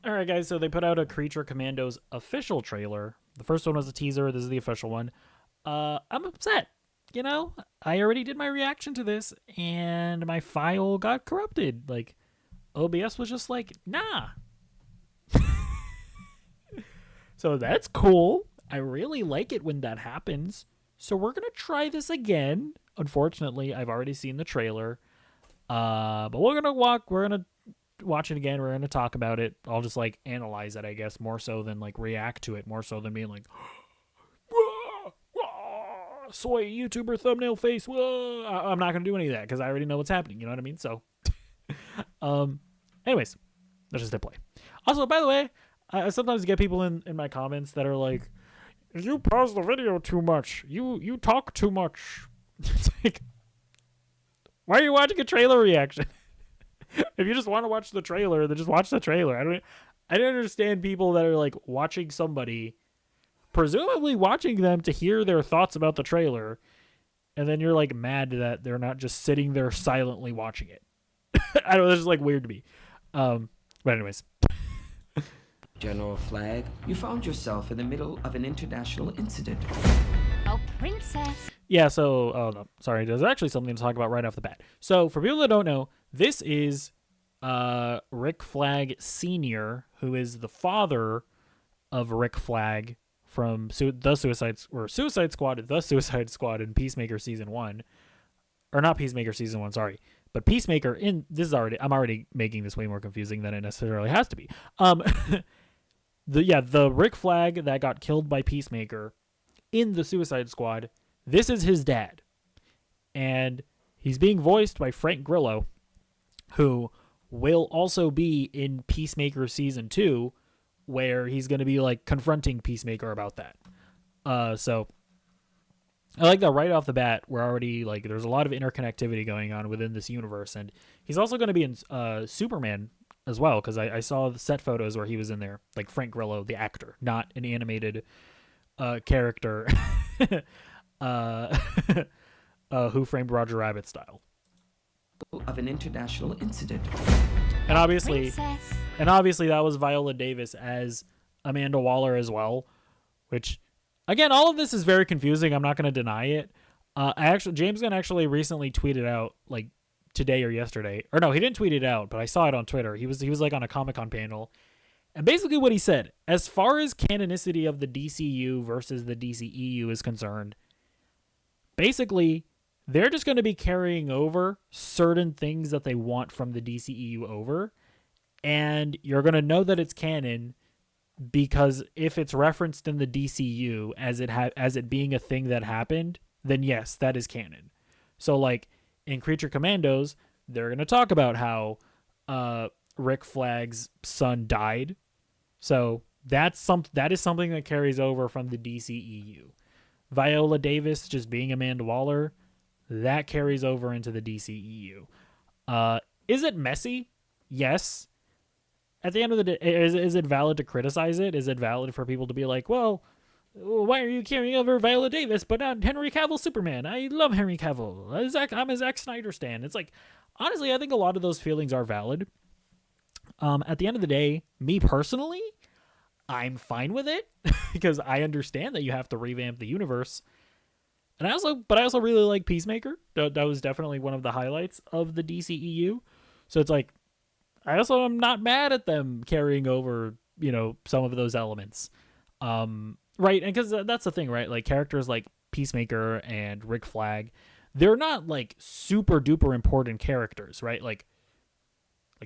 All right, guys. So they put out a Creature Commandos official trailer. The first one was a teaser. This is the official one. I'm upset. You know, I already did my reaction to this, and my file got corrupted. Like, OBS was just like, nah. So that's cool. I really like it when that happens. So we're gonna try this again. Unfortunately, I've already seen the trailer. But we're gonna watch it again. We're gonna talk about it. I'll just like analyze it, I guess, more so than like react to it, more so than being like, soy YouTuber thumbnail face. Whoa. I'm not gonna do any of that because I already know what's happening. You know what I mean? So, anyways, let's just hit play. Also, by the way, I sometimes get people in my comments that are like, "You pause the video too much. You talk too much." It's like, why are you watching a trailer reaction? If you just want to watch the trailer, then just watch the trailer. I don't understand people that are like watching somebody, presumably watching them to hear their thoughts about the trailer, and then you're like mad that they're not just sitting there silently watching it. I don't know, it's just like weird to me. But anyways. General Flag, you found yourself in the middle of an international incident. Oh, princess. Yeah, so, oh no, sorry, there's actually something to talk about right off the bat. So, for people that don't know, this is Rick Flag Sr., who is the father of Rick Flag from the Suicide Squad in Peacemaker Season 1. Or not Peacemaker Season 1, sorry. But Peacemaker I'm already making this way more confusing than it necessarily has to be. The Rick Flag that got killed by Peacemaker in the Suicide Squad, this is his dad. And he's being voiced by Frank Grillo, who will also be in Peacemaker Season 2, where he's going to be like confronting Peacemaker about that. So I like that right off the bat. We're already like, there's a lot of interconnectivity going on within this universe. And he's also going to be in Superman as well, because I saw the set photos where he was in there, like Frank Grillo, the actor, not an animated character Who Framed Roger Rabbit style. Of an international incident. And obviously, Princess. that was Viola Davis as Amanda Waller as well, which, again, all of this is very confusing. I'm not going to deny it. James Gunn actually recently tweeted out, like, today or yesterday, or no, he didn't tweet it out, but I saw it on Twitter. He was like on a Comic-Con panel, and basically what he said, as far as canonicity of the DCU versus the DCEU is concerned, basically they're just going to be carrying over certain things that they want from the DCEU over, and you're going to know that it's canon because if it's referenced in the DCU as it being a thing that happened, then yes, that is canon. So like in Creature Commandos, they're going to talk about how Rick Flag's son died. So that is something that carries over from the DCEU. Viola Davis just being Amanda Waller, that carries over into the DCEU. Is it messy? Yes. At the end of the day, is it valid to criticize it? Is it valid for people to be like, well, why are you carrying over Viola Davis but not Henry Cavill Superman? I love Henry Cavill. I'm a Zack Snyder stan. It's like, honestly, I think a lot of those feelings are valid. At the end of the day, me personally, I'm fine with it because I understand that you have to revamp the universe. And I also really like Peacemaker. That was definitely one of the highlights of the DCEU. So it's like, I also am not mad at them carrying over, some of those elements. Right. And because that's the thing, right? Like characters like Peacemaker and Rick Flag, they're not like super duper important characters, right? Like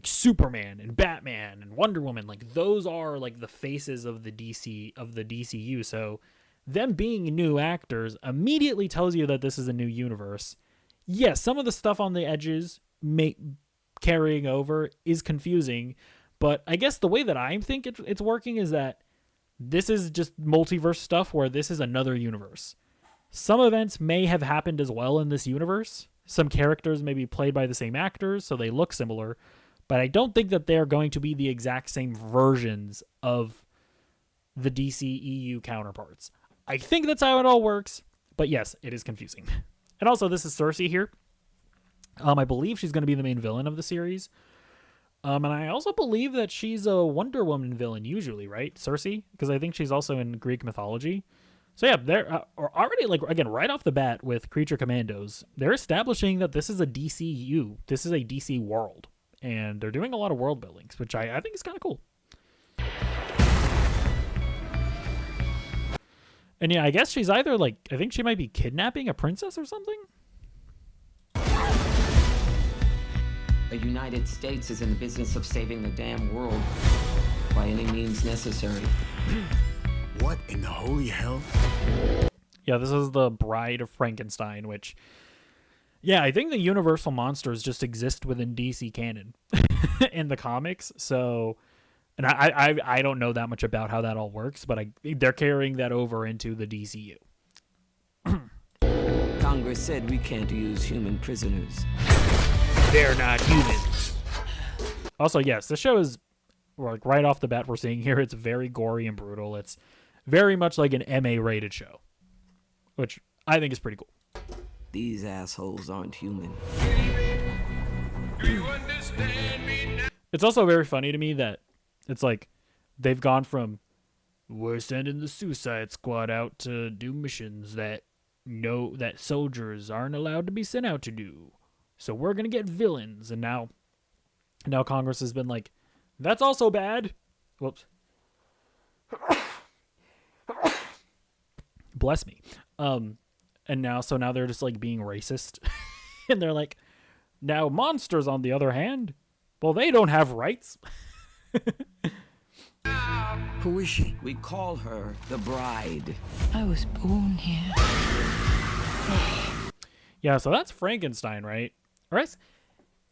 Superman and Batman and Wonder Woman, like those are like the faces of the DCU. So them being new actors immediately tells you that this is a new universe. Yes, some of the stuff on the edges carrying over is confusing, but I guess the way that I think it's working is that this is just multiverse stuff where this is another universe. Some events may have happened as well in this universe. Some characters may be played by the same actors, so they look similar, but I don't think that they're going to be the exact same versions of the DCEU counterparts. I think that's how it all works, but yes, it is confusing. And also, this is Cersei here. I believe she's going to be the main villain of the series. And I also believe that she's a Wonder Woman villain usually, right? Cersei, because I think she's also in Greek mythology. So yeah, they're already, like, again, right off the bat with Creature Commandos, they're establishing that this is a DCU. This is a DC world, and they're doing a lot of world buildings, which I think is kind of cool. And yeah, I guess she's either, like, I think she might be kidnapping a princess or something. The United States is in the business of saving the damn world by any means necessary. What in the holy hell? Yeah, this is the Bride of Frankenstein, which, yeah, I think the Universal monsters just exist within DC canon in the comics. So, and I don't know that much about how that all works, but they're carrying that over into the DCU. Congress said we can't use human prisoners. They're not humans. Also, yes, the show is, like, right off the bat we're seeing here, it's very gory and brutal. It's very much like an MA-rated show, which I think is pretty cool. These assholes aren't human. It's also very funny to me that it's like they've gone from, we're sending the Suicide Squad out to do missions that soldiers aren't allowed to be sent out to do. So we're going to get villains. And now Congress has been like, that's also bad. Whoops. Bless me. And now they're just, like, being racist. And they're like, now monsters, on the other hand, well, they don't have rights. Who is she? We call her the Bride. I was born here. Yeah, so that's Frankenstein, right? Or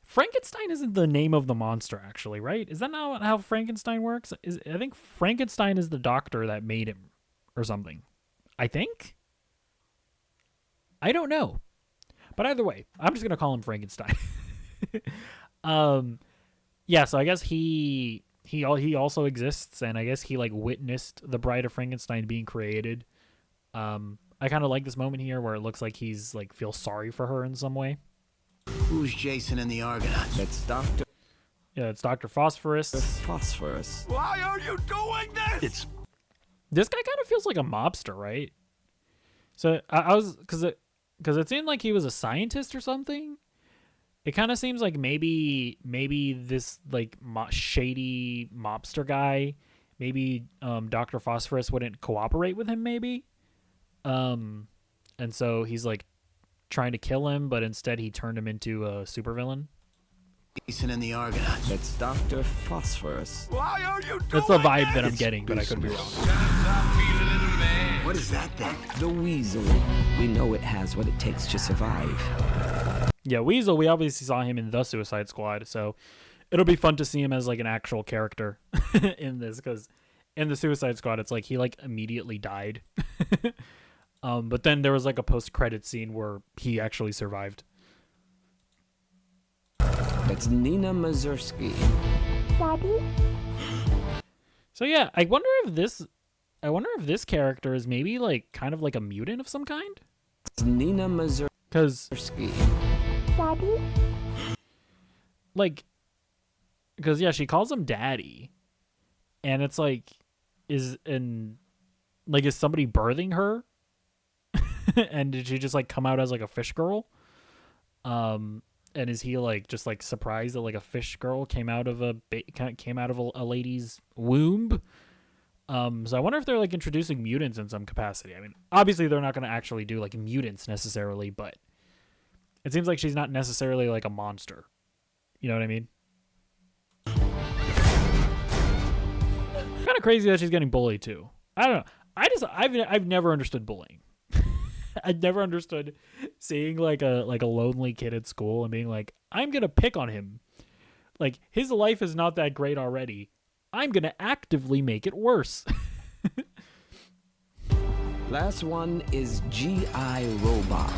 Frankenstein isn't the name of the monster, actually, right? Is that not how Frankenstein works? I think Frankenstein is the doctor that made him, or something. I think? I don't know. But either way, I'm just going to call him Frankenstein. Yeah, so I guess he also exists, and I guess he, like, witnessed the Bride of Frankenstein being created. I kind of like this moment here where it looks like he's, like, feels sorry for her in some way. Who's Jason and the Argonauts? That's Dr. Yeah, it's Dr. Phosphorus. Phosphorus. Why are you doing this? This guy kind of feels like a mobster, right? So I was, because it seemed like he was a scientist or something. It kind of seems like maybe this, like, shady mobster guy, maybe Dr. Phosphorus wouldn't cooperate with him, maybe. And so he's, like, trying to kill him, but instead he turned him into a supervillain. Jason and the Argonauts. That's Dr. Phosphorus. Why are you doing That's the vibe that I'm getting, but I could be wrong. What is that then? The Weasel. We know it has what it takes to survive. Yeah, Weasel, we obviously saw him in The Suicide Squad, so it'll be fun to see him as, like, an actual character in this, because in The Suicide Squad, it's like he, like, immediately died. But then there was, like, a post-credit scene where he actually survived. That's Nina Mazursky. Daddy? So yeah, I wonder if this character is maybe, like, kind of like a mutant of some kind? It's Nina Mazursky. Because, Daddy? like, yeah, she calls him daddy. And it's like, is somebody birthing her? And did she just, like, come out as, like, a fish girl? And is he, like, just, like, surprised that, like, a fish girl came out of a lady's womb? So I wonder if they're, like, introducing mutants in some capacity. I mean, obviously they're not going to actually do, like, mutants necessarily, but it seems like she's not necessarily, like, a monster. You know what I mean? Kind of crazy that she's getting bullied too. I don't know. I've never understood bullying. I've never understood seeing like a lonely kid at school and being like, I'm gonna pick on him. Like, his life is not that great already. I'm gonna actively make it worse. Last one is G.I. Robot.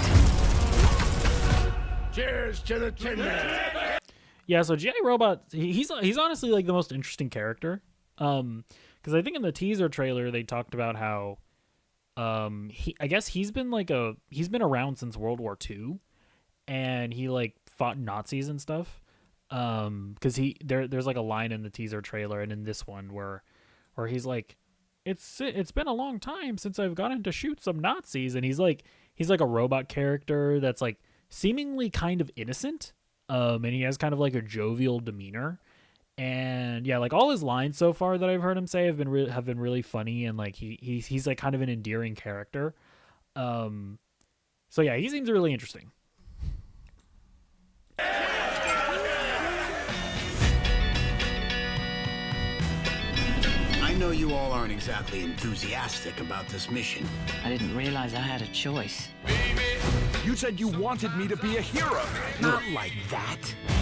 Cheers to the Tin Man. Yeah, so G.I. Robot, he's honestly, like, the most interesting character. Because I think in the teaser trailer they talked about how I guess he's been around since World War II, and he, like, fought Nazis and stuff. Because there's like a line in the teaser trailer and in this one where he's like, it's been a long time since I've gotten to shoot some Nazis, and he's like a robot character that's like seemingly kind of innocent, and he has kind of like a jovial demeanor, and yeah, like all his lines so far that I've heard him say have been really funny, and like he's like kind of an endearing character. So yeah, he seems really interesting. I know you all aren't exactly enthusiastic about this mission. I didn't realize I had a choice. You said you wanted me to be a hero. Not like that.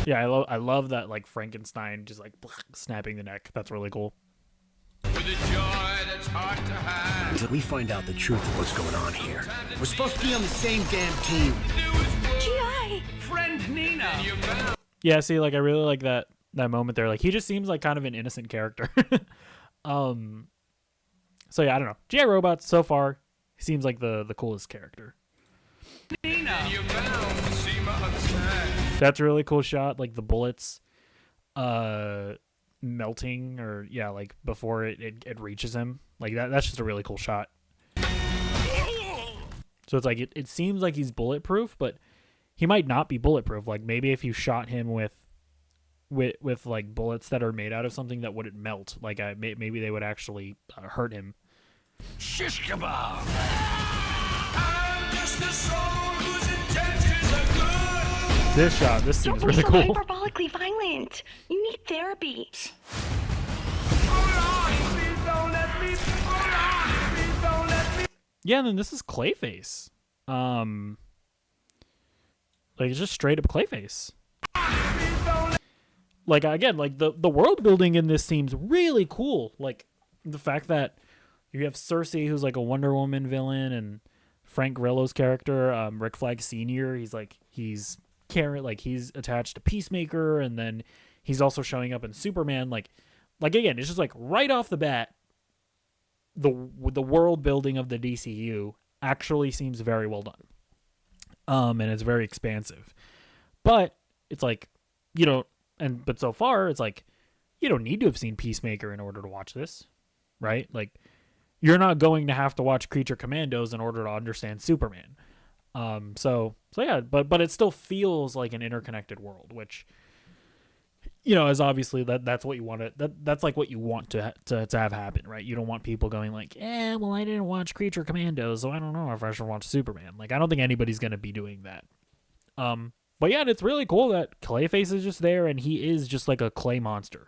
Yeah, I love that, like Frankenstein just like snapping the neck. That's really cool. With a joy that's hard to hide. Until we find out the truth of what's going on here. We're supposed to be on the same damn team. G.I. Friend Nina. Yeah, see, like I really like that moment there. Like he just seems like kind of an innocent character. So yeah, I don't know. G.I. Robot so far seems like the coolest character. Nina. That's a really cool shot, like the bullets melting, or yeah, like before it reaches him. Like that's just a really cool shot. So it's like it seems like he's bulletproof, but he might not be bulletproof. Like maybe if you shot him with like bullets that are made out of something that wouldn't melt, like maybe they would actually hurt him. Shish kebab. I'm just a soul whose intentions are good. This seems Don't be really so cool. hyperbolically violent. You need therapy. Yeah, and then this is Clayface. Like it's just straight up Clayface. Like again, like the world building in this seems really cool. Like the fact that you have Cersei, who's like a Wonder Woman villain, and Frank Grillo's character, Rick Flag Sr. He's attached to Peacemaker, and then he's also showing up in Superman. Like again, it's just like right off the bat, the world building of the DCU actually seems very well done. And it's very expansive, but it's like but so far it's like you don't need to have seen Peacemaker in order to watch this, right? Like you're not going to have to watch Creature Commandos in order to understand Superman. So yeah, but it still feels like an interconnected world, which is obviously that's what you want that's like what you want to have happen, right? You don't want people going like, well, I didn't watch Creature Commandos, so I don't know if I should watch Superman. Like I don't think anybody's gonna be doing that. But yeah, and it's really cool that Clayface is just there, and he is just like a clay monster.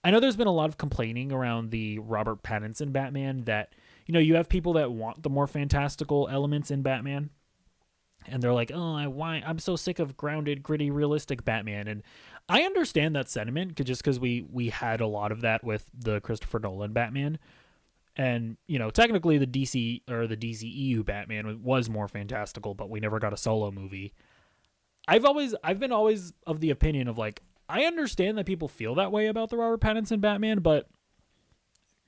I know there's been a lot of complaining around the Robert Pattinson Batman that you have people that want the more fantastical elements in Batman, and they're like, I'm so sick of grounded, gritty, realistic Batman. And I understand that sentiment just because we had a lot of that with the Christopher Nolan Batman. And, technically the DC or the DCEU Batman was more fantastical, but we never got a solo movie. I've been always of the opinion of like, I understand that people feel that way about the Robert Pattinson Batman, but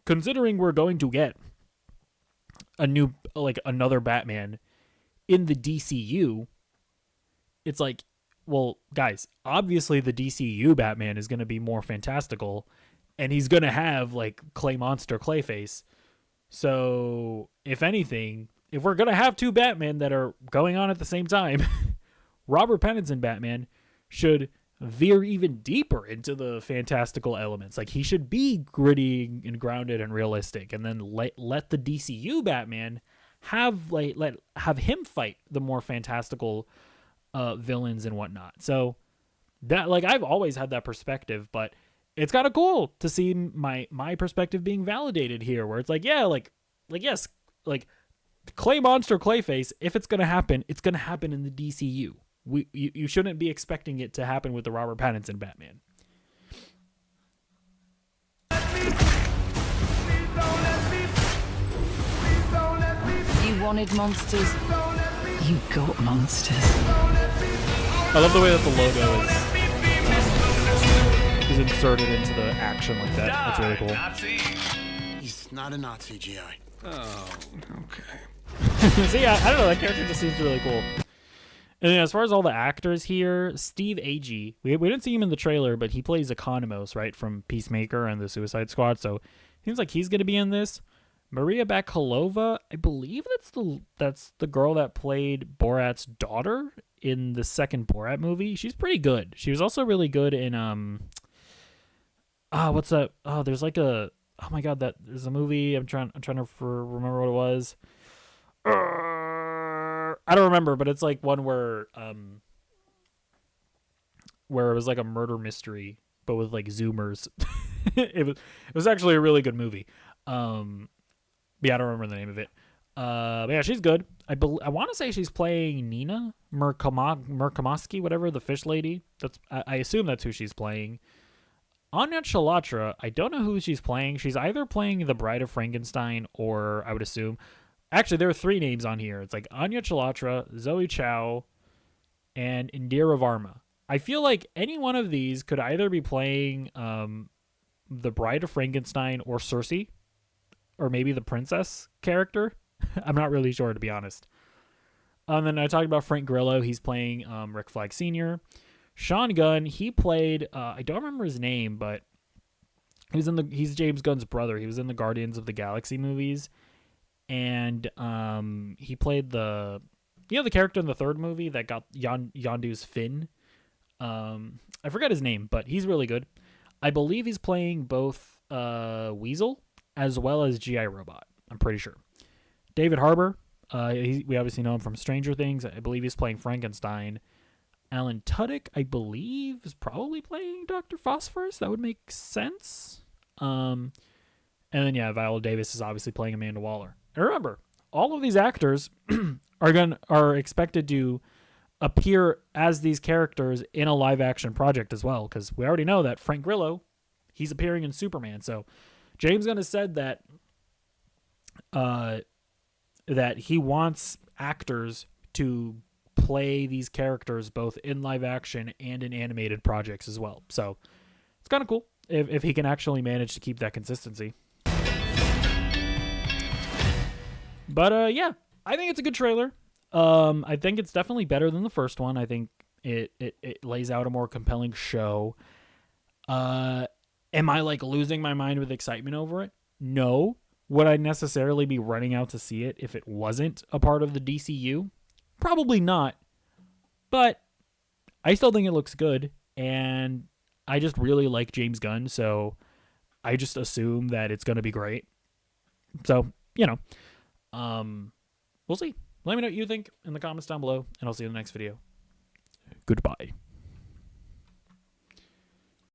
considering we're going to get another Batman in the DCU, it's like, well, guys, obviously the DCU Batman is going to be more fantastical, and he's going to have like clay monster Clayface. So if anything, if we're going to have two Batman that are going on at the same time, Robert Pattinson Batman should veer even deeper into the fantastical elements. Like he should be gritty and grounded and realistic, and then let the DCU Batman have him fight the more fantastical villains and whatnot. So that, like, I've always had that perspective, but it's kind of cool to see my perspective being validated here, where it's like, yeah, like yes, like Clay Monster Clayface, if it's gonna happen, it's gonna happen in the DCU. You shouldn't be expecting it to happen with the Robert Pattinson Batman. You wanted monsters. You got monsters. I love the way that the logo is inserted into the action like that. That's really cool. He's not a Nazi, G.I. Oh, okay. So yeah, I don't know. That character just seems really cool. And as far as all the actors here, Steve Agee, we didn't see him in the trailer, but he plays Economos, right, from Peacemaker and the Suicide Squad. So seems like he's going to be in this. Maria Bakalova, I believe that's the girl that played Borat's daughter in the second Borat movie. She's pretty good. She was also really good in what's that? Oh, there's like a oh my god, there's a movie. I'm trying to remember what it was. I don't remember, but it's like one where it was like a murder mystery, but with like Zoomers. it was actually a really good movie. Yeah, I don't remember the name of it. But yeah, she's good. I want to say she's playing Nina Murkamovsky, whatever, the fish lady. I assume that's who she's playing. Anya Chalotra, I don't know who she's playing. She's either playing the Bride of Frankenstein or I would assume. Actually, there are 3 names on here. It's like Anya Chalotra, Zoe Chow, and Indira Varma. I feel like any one of these could either be playing the Bride of Frankenstein or Cersei, or maybe the princess character. I'm not really sure, to be honest. And then I talked about Frank Grillo. He's playing Rick Flag Sr. Sean Gunn, he played, I don't remember his name, but he's James Gunn's brother. He was in the Guardians of the Galaxy movies. And he played the character in the 3rd movie that got Yondu's fin. I forgot his name, but he's really good. I believe he's playing both Weasel as well as G.I. Robot. I'm pretty sure. David Harbour, we obviously know him from Stranger Things. I believe he's playing Frankenstein. Alan Tudyk, I believe, is probably playing Dr. Phosphorus. That would make sense. And then, yeah, Viola Davis is obviously playing Amanda Waller. And remember, all of these actors are expected to appear as these characters in a live-action project as well, because we already know that Frank Grillo, he's appearing in Superman. So James Gunn has said that he wants actors to play these characters both in live action and in animated projects as well. So it's kind of cool if he can actually manage to keep that consistency. But yeah, I think it's a good trailer. I think it's definitely better than the first one. I think it lays out a more compelling show. Am I like losing my mind with excitement over it? No. Would I necessarily be running out to see it if it wasn't a part of the DCU? Probably not, but I still think it looks good, and I just really like James Gunn, so I just assume that it's going to be great. So, we'll see. Let me know what you think in the comments down below, and I'll see you in the next video. Goodbye.